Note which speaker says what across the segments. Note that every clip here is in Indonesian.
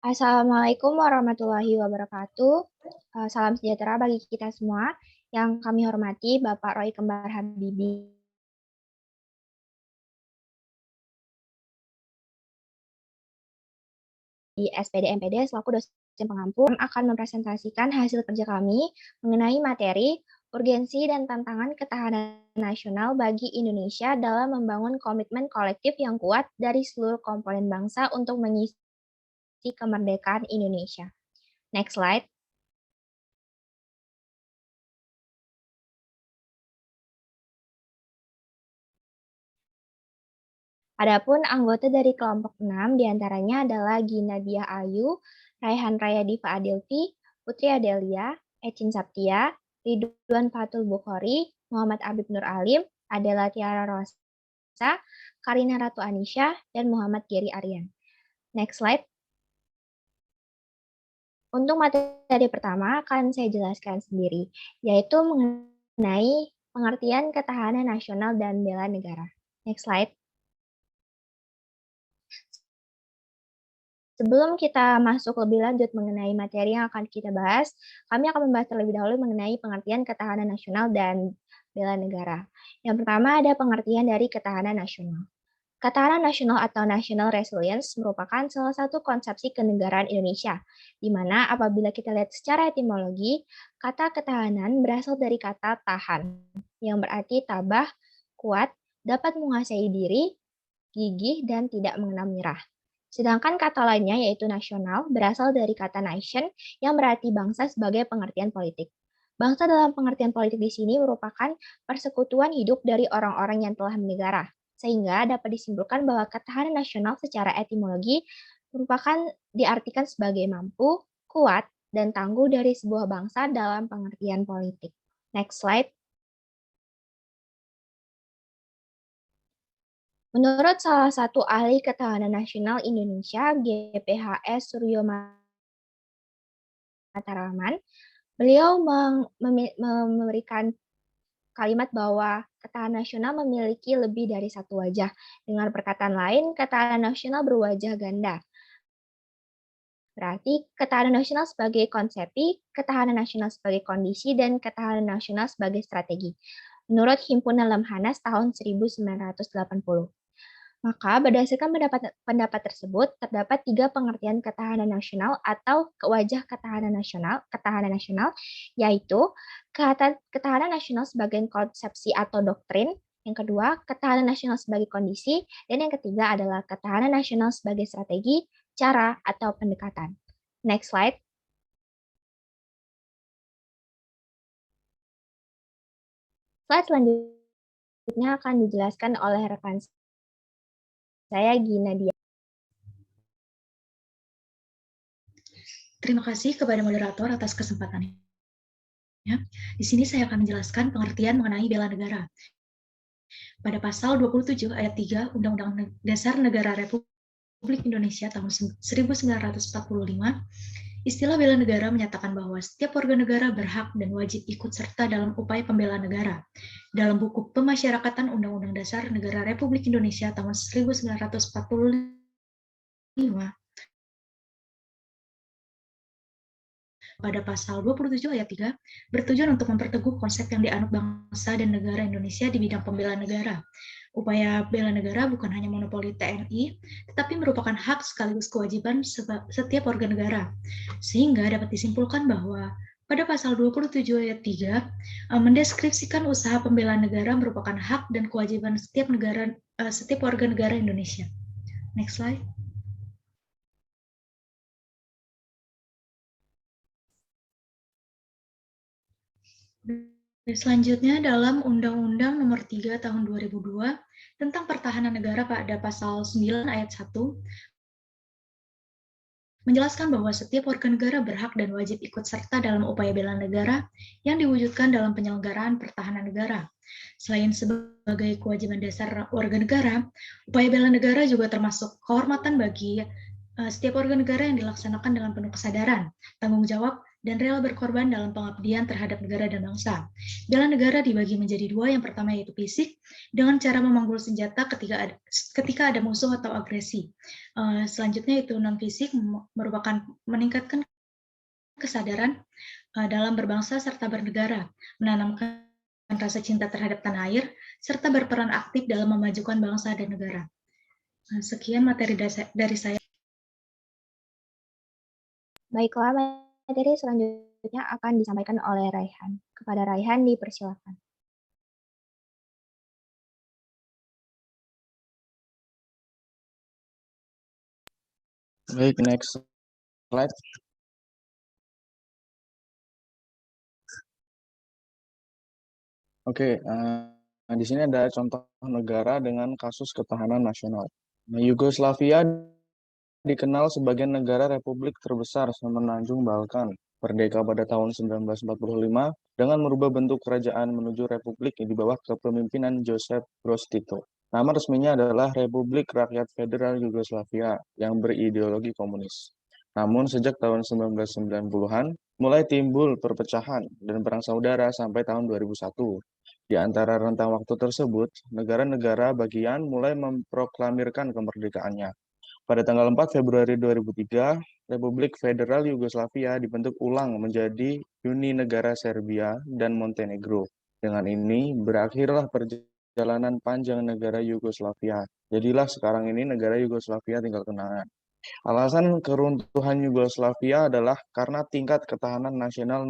Speaker 1: Assalamualaikum warahmatullahi wabarakatuh. Salam sejahtera bagi kita semua. Yang kami hormati Bapak Roy Kembar Habibie, di SPD MPD selaku dosen pengampu akan mempresentasikan hasil kerja kami mengenai materi urgensi dan tantangan ketahanan nasional bagi Indonesia dalam membangun komitmen kolektif yang kuat dari seluruh komponen bangsa untuk mengisi kemerdekaan Indonesia. Next slide. Adapun anggota dari kelompok 6 diantaranya adalah Gina Diah Ayu, Raihan Rayadiva Adilvi, Putri Adelia, Ecin Saptia, Ridwan Fatul Bukhori, Muhammad Abib Nur Alim, Adela Tiara Rosa, Karina Ratu Anisha, dan Muhammad Geri Aryan. Next slide. Untuk materi pertama akan saya jelaskan sendiri, yaitu mengenai pengertian ketahanan nasional dan bela negara. Next slide. Sebelum kita masuk lebih lanjut mengenai materi yang akan kita bahas, kami akan membahas terlebih dahulu mengenai pengertian ketahanan nasional dan bela negara. Yang pertama ada pengertian dari ketahanan nasional. Ketahanan nasional atau national resilience merupakan salah satu konsepsi kenegaraan Indonesia, di mana apabila kita lihat secara etimologi, kata ketahanan berasal dari kata tahan, yang berarti tabah, kuat, dapat menguasai diri, gigih, dan tidak mengenal menyerah. Sedangkan kata lainnya yaitu nasional berasal dari kata nation yang berarti bangsa sebagai pengertian politik. Bangsa dalam pengertian politik di sini merupakan persekutuan hidup dari orang-orang yang telah bernegara. Sehingga dapat disimpulkan bahwa ketahanan nasional secara etimologi merupakan diartikan sebagai mampu, kuat, dan tangguh dari sebuah bangsa dalam pengertian politik. Next slide. Menurut salah satu ahli ketahanan nasional Indonesia, GPHS Suryo Mataraman, beliau memberikan kalimat bahwa ketahanan nasional memiliki lebih dari satu wajah. Dengan perkataan lain, ketahanan nasional berwajah ganda. Berarti ketahanan nasional sebagai konsepi, ketahanan nasional sebagai kondisi, dan ketahanan nasional sebagai strategi. Menurut Himpunan Lemhanas tahun 1980. Maka berdasarkan pendapat tersebut, terdapat 3 pengertian ketahanan nasional atau wajah ketahanan nasional, yaitu ketahanan nasional sebagai konsepsi atau doktrin, yang kedua, ketahanan nasional sebagai kondisi, dan yang ketiga adalah ketahanan nasional sebagai strategi, cara, atau pendekatan. Next slide. Slide selanjutnya akan dijelaskan oleh rekan saya, Gina Dia.
Speaker 2: Terima kasih kepada moderator atas kesempatannya. Di sini saya akan menjelaskan pengertian mengenai bela negara. Pada pasal 27 ayat 3 Undang-Undang Dasar Negara Republik Indonesia tahun 1945, istilah bela negara menyatakan bahwa setiap warga negara berhak dan wajib ikut serta dalam upaya pembelaan negara. Dalam buku Pemasyarakatan Undang-Undang Dasar Negara Republik Indonesia tahun 1945, pada pasal 27 ayat 3 bertujuan untuk memperteguh konsep yang dianut bangsa dan negara Indonesia di bidang pembelaan negara. Upaya bela negara bukan hanya monopoli TNI, tetapi merupakan hak sekaligus kewajiban setiap warga negara. Sehingga dapat disimpulkan bahwa pada pasal 27 ayat 3 mendeskripsikan usaha pembelaan negara merupakan hak dan kewajiban setiap warga negara Indonesia. Next slide. Selanjutnya dalam Undang-Undang Nomor 3 Tahun 2002 tentang Pertahanan Negara pada pasal 9 ayat 1 menjelaskan bahwa setiap warga negara berhak dan wajib ikut serta dalam upaya bela negara yang diwujudkan dalam penyelenggaraan pertahanan negara. Selain sebagai kewajiban dasar warga negara, upaya bela negara juga termasuk kehormatan bagi setiap warga negara yang dilaksanakan dengan penuh kesadaran, tanggung jawab, dan rela berkorban dalam pengabdian terhadap negara dan bangsa. Bela negara dibagi menjadi dua, yang pertama yaitu fisik, dengan cara memanggul senjata ketika ada musuh atau agresi. Selanjutnya itu non-fisik, merupakan meningkatkan kesadaran dalam berbangsa serta bernegara, menanamkan rasa cinta terhadap tanah air, serta berperan aktif dalam memajukan bangsa dan negara. Sekian materi dari saya.
Speaker 1: Baiklah, materi selanjutnya akan disampaikan oleh Raihan. Kepada Raihan dipersilakan.
Speaker 3: Baik, next slide. Oke, di sini ada contoh negara dengan kasus ketahanan nasional. Yugoslavia dikenal sebagai negara republik terbesar semenanjung Balkan, merdeka pada tahun 1945 dengan merubah bentuk kerajaan menuju republik di bawah kepemimpinan Josip Broz Tito. Nama resminya adalah Republik Rakyat Federal Yugoslavia yang berideologi komunis. Namun sejak tahun 1990-an, mulai timbul perpecahan dan perang saudara sampai tahun 2001. Di antara rentang waktu tersebut, negara-negara bagian mulai memproklamirkan kemerdekaannya. Pada tanggal 4 Februari 2003, Republik Federal Yugoslavia dibentuk ulang menjadi Uni Negara Serbia dan Montenegro. Dengan ini, berakhirlah perjalanan panjang negara Yugoslavia. Jadilah sekarang ini negara Yugoslavia tinggal kenangan. Alasan keruntuhan Yugoslavia adalah karena tingkat ketahanan nasional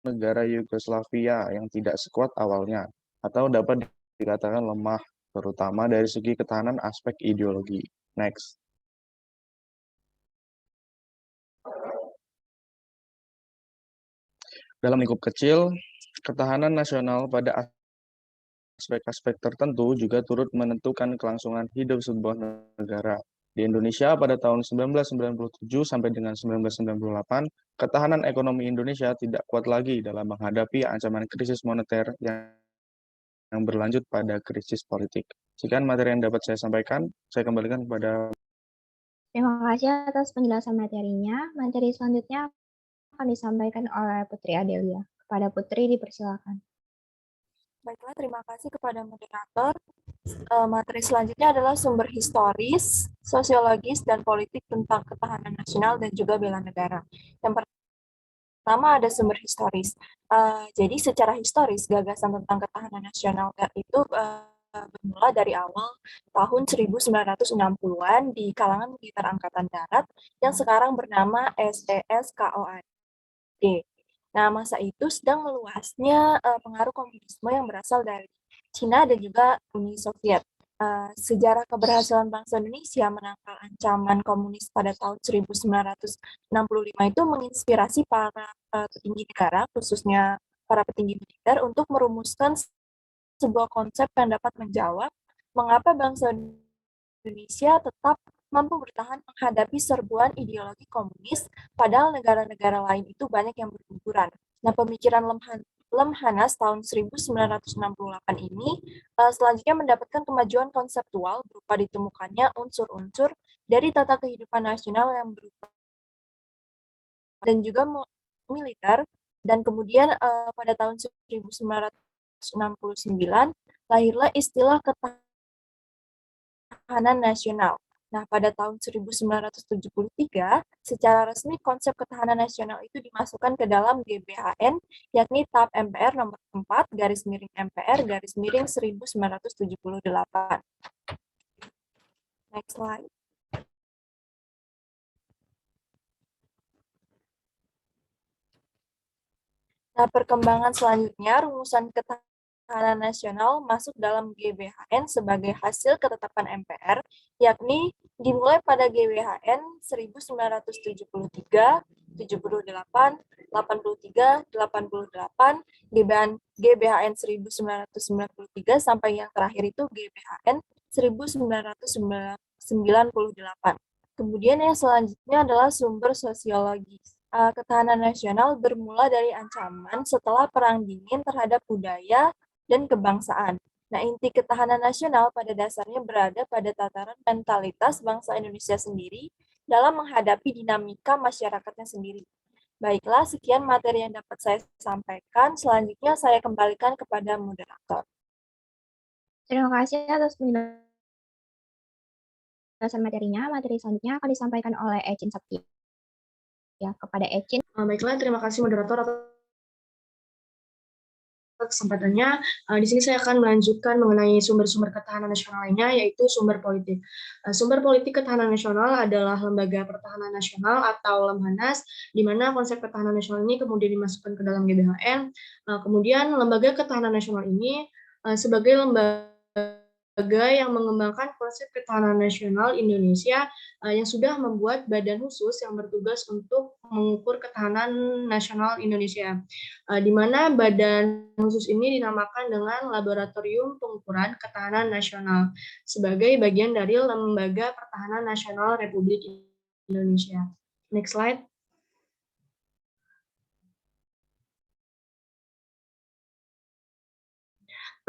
Speaker 3: negara Yugoslavia yang tidak sekuat awalnya, atau dapat dikatakan lemah, terutama dari segi ketahanan aspek ideologi. Next. Dalam lingkup kecil, ketahanan nasional pada aspek-aspek tertentu juga turut menentukan kelangsungan hidup sebuah negara. Di Indonesia pada tahun 1997 sampai dengan 1998, ketahanan ekonomi Indonesia tidak kuat lagi dalam menghadapi ancaman krisis moneter yang berlanjut pada krisis politik. Sekian materi yang dapat saya sampaikan. Saya kembalikan kepada...
Speaker 1: Terima kasih atas penjelasan materinya. Materi selanjutnya akan disampaikan oleh Putri Adelia. Kepada Putri dipersilakan.
Speaker 4: Baiklah, terima kasih kepada moderator. Materi selanjutnya adalah sumber historis, sosiologis, dan politik tentang ketahanan nasional dan juga bela negara. Yang pertama ada sumber historis. Jadi secara historis, gagasan tentang ketahanan nasional itu bermula dari awal tahun 1960-an di kalangan militer Angkatan Darat yang sekarang bernama SESKOAD. Nah, masa itu sedang meluasnya pengaruh komunisme yang berasal dari Cina dan juga Uni Soviet. Sejarah keberhasilan bangsa Indonesia menangkal ancaman komunis pada tahun 1965 itu menginspirasi para petinggi negara, khususnya para petinggi militer, untuk merumuskan sebuah konsep yang dapat menjawab mengapa bangsa Indonesia tetap mampu bertahan menghadapi serbuan ideologi komunis, padahal negara-negara lain itu banyak yang berguguran. Nah, pemikiran Lemhanas tahun 1968 ini selanjutnya mendapatkan kemajuan konseptual berupa ditemukannya unsur-unsur dari tata kehidupan nasional yang berupa dan juga militer, dan kemudian pada tahun 1969 lahirlah istilah ketahanan nasional. Nah, pada tahun 1973, secara resmi konsep ketahanan nasional itu dimasukkan ke dalam GBHN, yakni TAP MPR nomor 4, /MPR, /1978. Next slide. Nah, perkembangan selanjutnya, rumusan ketahanan nasional masuk dalam GBHN sebagai hasil ketetapan MPR, yakni dimulai pada GBHN 1973, 78, 83, 88, GBHN 1993, sampai yang terakhir itu GBHN 1998. Kemudian yang selanjutnya adalah sumber sosiologis. Ketahanan nasional bermula dari ancaman setelah Perang Dingin terhadap budaya dan kebangsaan. Nah, inti ketahanan nasional pada dasarnya berada pada tataran mentalitas bangsa Indonesia sendiri dalam menghadapi dinamika masyarakatnya sendiri. Baiklah, sekian materi yang dapat saya sampaikan. Selanjutnya saya kembalikan kepada moderator.
Speaker 1: Terima kasih atas penjelasan materinya. Materi selanjutnya akan disampaikan oleh Ecin Sakti. Ya, kepada Ecin.
Speaker 2: Baiklah, terima kasih moderator atas kesempatannya. Di sini saya akan melanjutkan mengenai sumber-sumber ketahanan nasional lainnya, yaitu sumber politik. Sumber politik ketahanan nasional adalah lembaga pertahanan nasional atau Lemhanas, di mana konsep ketahanan nasional ini kemudian dimasukkan ke dalam GBHN. Kemudian lembaga ketahanan nasional ini sebagai lembaga yang mengembangkan konsep ketahanan nasional Indonesia yang sudah membuat badan khusus yang bertugas untuk mengukur ketahanan nasional Indonesia, di mana badan khusus ini dinamakan dengan Laboratorium Pengukuran Ketahanan Nasional sebagai bagian dari Lembaga Pertahanan Nasional Republik Indonesia. Next slide.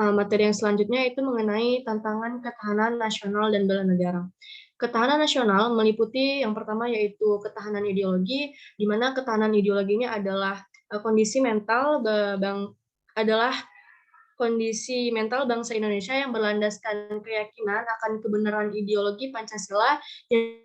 Speaker 2: Materi yang selanjutnya itu mengenai tantangan ketahanan nasional dan bela negara. Ketahanan nasional meliputi yang pertama yaitu ketahanan ideologi, di mana ketahanan ideologi ini adalah kondisi mental bangsa Indonesia yang berlandaskan keyakinan akan kebenaran ideologi Pancasila yang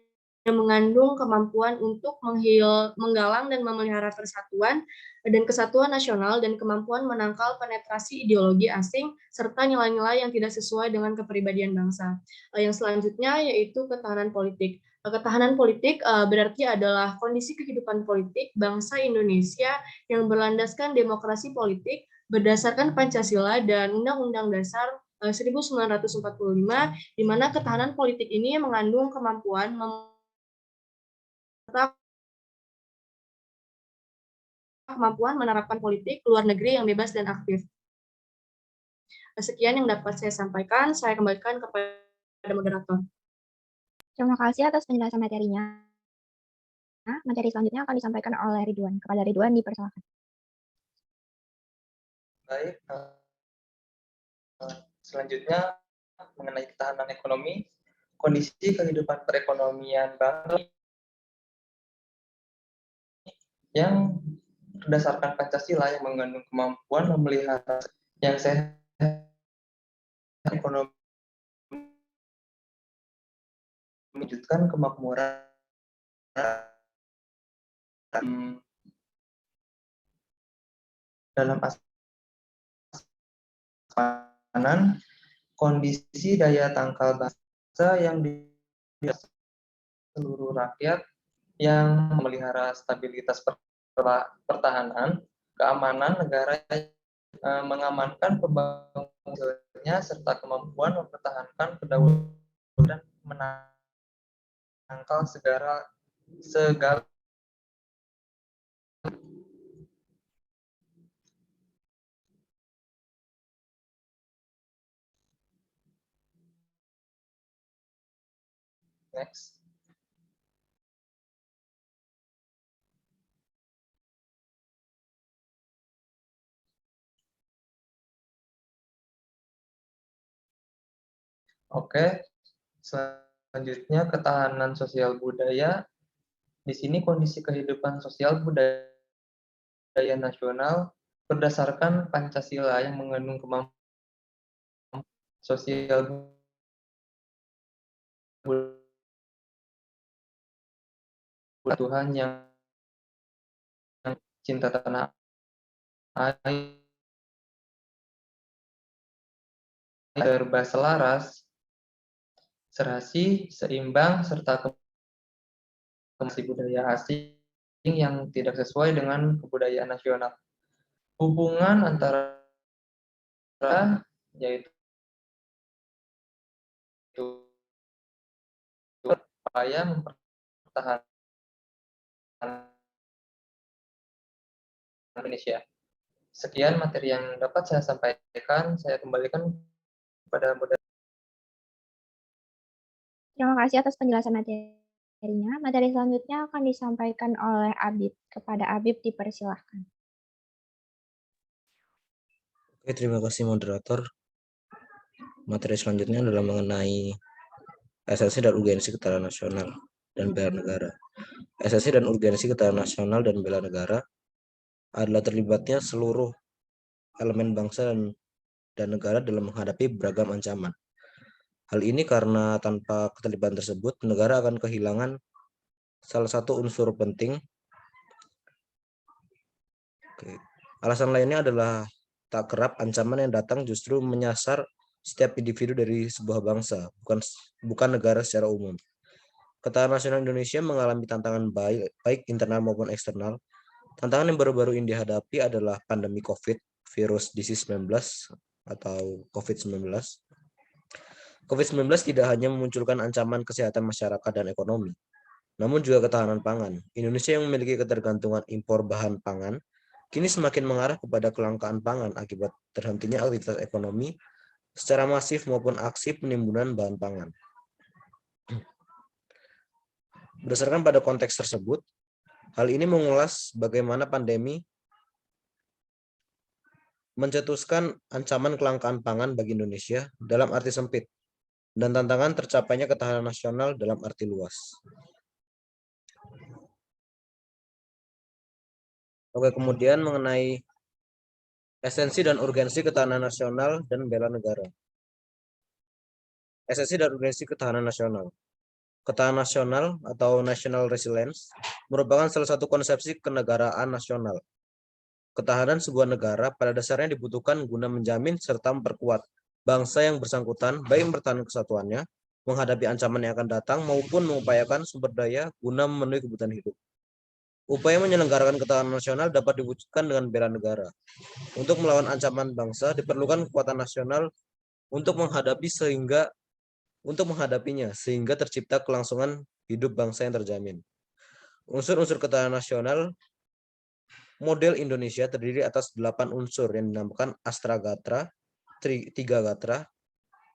Speaker 2: mengandung kemampuan untuk menggalang dan memelihara persatuan dan kesatuan nasional dan kemampuan menangkal penetrasi ideologi asing serta nilai-nilai yang tidak sesuai dengan kepribadian bangsa. Yang selanjutnya yaitu ketahanan politik. Ketahanan politik berarti adalah kondisi kehidupan politik bangsa Indonesia yang berlandaskan demokrasi politik berdasarkan Pancasila dan Undang-Undang Dasar 1945, di mana ketahanan politik ini mengandung kemampuan menerapkan politik luar negeri yang bebas dan aktif. Sekian yang dapat saya sampaikan, saya kembalikan kepada moderator.
Speaker 1: Terima kasih atas penjelasan materinya. Materi selanjutnya akan disampaikan oleh Ridwan. Kepada Ridwan dipersilakan.
Speaker 5: Baik, selanjutnya mengenai ketahanan ekonomi, kondisi kehidupan perekonomian bangsa yang berdasarkan Pancasila yang mengandung kemampuan memelihara yang sehat ekonomi mewujudkan kemakmuran dalam aspek keamanan, kondisi daya tangkal bangsa yang di seluruh rakyat yang memelihara stabilitas pertahanan, keamanan negara, mengamankan pembangunannya serta kemampuan mempertahankan kedaulatan dan menangkal segala next. Oke, selanjutnya ketahanan sosial budaya. Di sini kondisi kehidupan sosial budaya nasional berdasarkan Pancasila yang mengandung kemampuan sosial Tuhan yang cinta tanah air, serba selaras, serasi, seimbang, serta konsep budaya asing yang tidak sesuai dengan kebudayaan nasional. Hubungan antara yaitu upaya mempertahankan Indonesia. Sekian materi yang dapat saya sampaikan. Saya kembalikan kepada moderator.
Speaker 1: Terima kasih atas penjelasan materinya. Materi selanjutnya akan disampaikan oleh Abib. Kepada Abib dipersilahkan.
Speaker 6: Oke, terima kasih moderator. Materi selanjutnya adalah mengenai esensi dan urgensi ketahanan nasional dan bela negara. Esensi dan urgensi ketahanan nasional dan bela negara adalah terlibatnya seluruh elemen bangsa dan negara dalam menghadapi beragam ancaman. Hal ini karena tanpa keterlibatan tersebut, negara akan kehilangan salah satu unsur penting. Alasan lainnya adalah tak kerap ancaman yang datang justru menyasar setiap individu dari sebuah bangsa, bukan negara secara umum. Ketahanan nasional Indonesia mengalami tantangan baik internal maupun eksternal. Tantangan yang baru-baru ini dihadapi adalah pandemi COVID, virus disease 19 atau COVID-19. COVID-19 tidak hanya memunculkan ancaman kesehatan masyarakat dan ekonomi, namun juga ketahanan pangan. Indonesia yang memiliki ketergantungan impor bahan pangan kini semakin mengarah kepada kelangkaan pangan akibat terhentinya aktivitas ekonomi secara masif maupun aksi penimbunan bahan pangan. Berdasarkan pada konteks tersebut, hal ini mengulas bagaimana pandemi mencetuskan ancaman kelangkaan pangan bagi Indonesia dalam arti sempit dan tantangan tercapainya ketahanan nasional dalam arti luas. Oke, kemudian mengenai esensi dan urgensi ketahanan nasional dan bela negara. Esensi dan urgensi ketahanan nasional. Ketahanan nasional atau national resilience merupakan salah satu konsepsi kenegaraan nasional. Ketahanan sebuah negara pada dasarnya dibutuhkan guna menjamin serta memperkuat bangsa yang bersangkutan baik mempertahankan kesatuannya, menghadapi ancaman yang akan datang maupun mengupayakan sumber daya guna memenuhi kebutuhan hidup. Upaya menyelenggarakan ketahanan nasional dapat diwujudkan dengan bela negara. Untuk melawan ancaman bangsa diperlukan kekuatan nasional untuk menghadapinya sehingga tercipta kelangsungan hidup bangsa yang terjamin. Unsur-unsur ketahanan nasional model Indonesia terdiri atas 8 unsur yang dinamakan Astragatra, Tiga Gatra,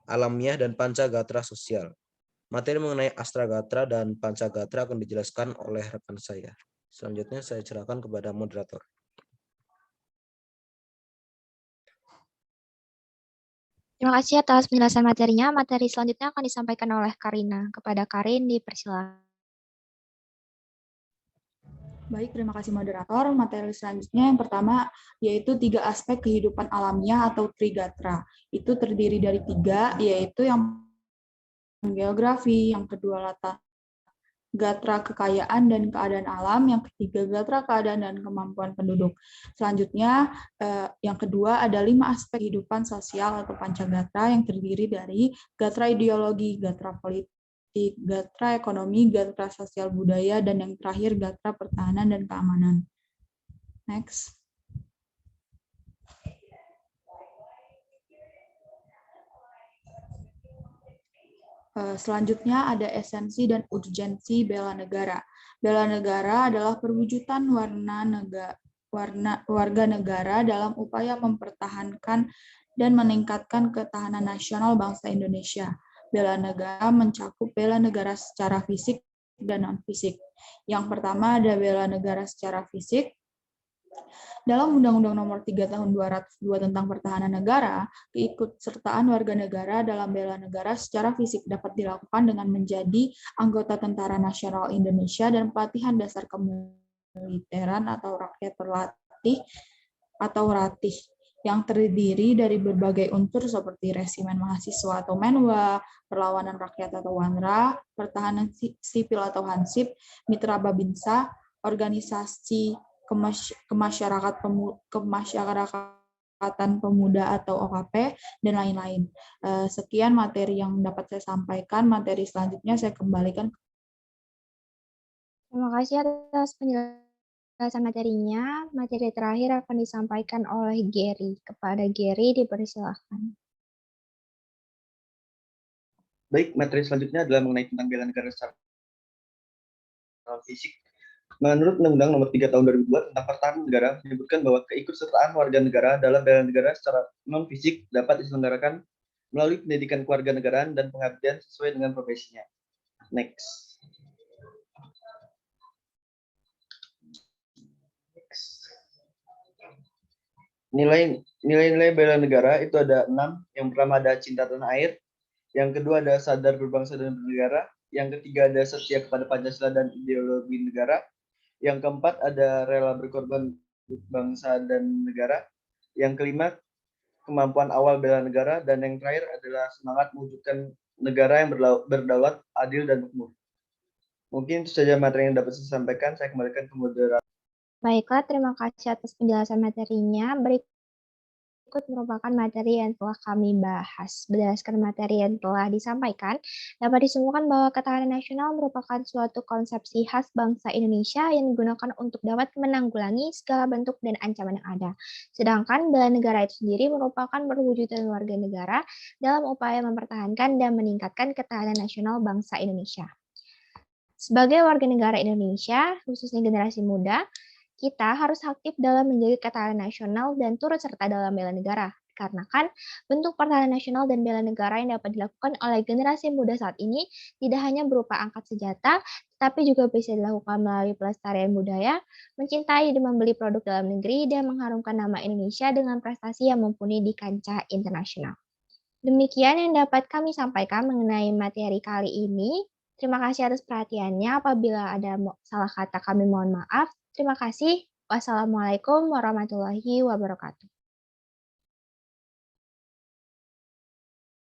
Speaker 6: alamiah, dan Pancagatra sosial. Materi mengenai Astragatra dan Pancagatra akan dijelaskan oleh rekan saya. Selanjutnya saya serahkan kepada moderator.
Speaker 1: Terima kasih atas penjelasan materinya. Materi selanjutnya akan disampaikan oleh Karina. Kepada Karin dipersilakan.
Speaker 7: Baik, terima kasih moderator. Materi selanjutnya yang pertama yaitu 3 aspek kehidupan alamiah atau Trigatra. Itu terdiri dari 3, yaitu yang geografi, yang kedua latar gatra kekayaan dan keadaan alam, yang ketiga gatra keadaan dan kemampuan penduduk. Selanjutnya, yang kedua ada 5 aspek kehidupan sosial atau pancagatra yang terdiri dari gatra ideologi, gatra politik, gatra ekonomi, gatra sosial budaya, dan yang terakhir gatra pertahanan dan keamanan. Next. Selanjutnya ada esensi dan urgensi bela negara. Bela negara adalah perwujudan warga negara dalam upaya mempertahankan dan meningkatkan ketahanan nasional bangsa Indonesia. Bela negara mencakup bela negara secara fisik dan non-fisik. Yang pertama ada bela negara secara fisik. Dalam Undang-Undang Nomor 3 Tahun 202 tentang Pertahanan Negara, keikutsertaan warga negara dalam bela negara secara fisik dapat dilakukan dengan menjadi anggota Tentara Nasional Indonesia dan pelatihan dasar kemiliteran atau rakyat terlatih atau ratih yang terdiri dari berbagai unsur seperti resimen mahasiswa atau menwa, perlawanan rakyat atau wanra, pertahanan sipil atau hansip, mitra babinsa, organisasi kemasyarakatan pemuda atau OKP, dan lain-lain. Sekian materi yang dapat saya sampaikan. Materi selanjutnya saya kembalikan.
Speaker 1: Terima kasih atas penjelasan materinya. Materi terakhir akan disampaikan oleh Gary. Kepada Gary dipersilahkan.
Speaker 8: Baik, materi selanjutnya adalah mengenai tentang bela negara secara fisik. Menurut Undang-Undang Nomor 3 Tahun 2002 tentang Pertahanan Negara menyebutkan bahwa keikutsertaan warga negara dalam bela negara secara non-fisik dapat diselenggarakan melalui pendidikan kewarganegaraan dan pengabdian sesuai dengan profesinya. Next. Nilai-nilai bela negara itu ada 6. Yang pertama ada cinta tanah air, Yang kedua ada sadar berbangsa dan bernegara. Yang ketiga ada setia kepada Pancasila dan ideologi negara. Yang keempat ada rela berkorban untuk bangsa dan negara. Yang kelima kemampuan awal bela negara. Dan yang terakhir adalah semangat mewujudkan negara yang berdaulat, adil, dan makmur. Mungkin itu saja materi yang dapat saya sampaikan. Saya kembalikan ke moderator.
Speaker 1: Baiklah, terima kasih atas penjelasan materinya. Berikut merupakan materi yang telah kami bahas. Berdasarkan materi yang telah disampaikan, dapat disimpulkan bahwa ketahanan nasional merupakan suatu konsepsi khas bangsa Indonesia yang digunakan untuk dapat menanggulangi segala bentuk dan ancaman yang ada. Sedangkan bela negara itu sendiri merupakan perwujudan warga negara dalam upaya mempertahankan dan meningkatkan ketahanan nasional bangsa Indonesia. Sebagai warga negara Indonesia, khususnya generasi muda, kita harus aktif dalam menjaga ketahanan nasional dan turut serta dalam bela negara. Karena kan bentuk pertahanan nasional dan bela negara yang dapat dilakukan oleh generasi muda saat ini tidak hanya berupa angkat senjata, tapi juga bisa dilakukan melalui pelestarian budaya, mencintai dan membeli produk dalam negeri, dan mengharumkan nama Indonesia dengan prestasi yang mumpuni di kancah internasional. Demikian yang dapat kami sampaikan mengenai materi kali ini. Terima kasih atas perhatiannya. Apabila ada salah kata kami mohon maaf. Terima kasih. Wassalamualaikum warahmatullahi wabarakatuh.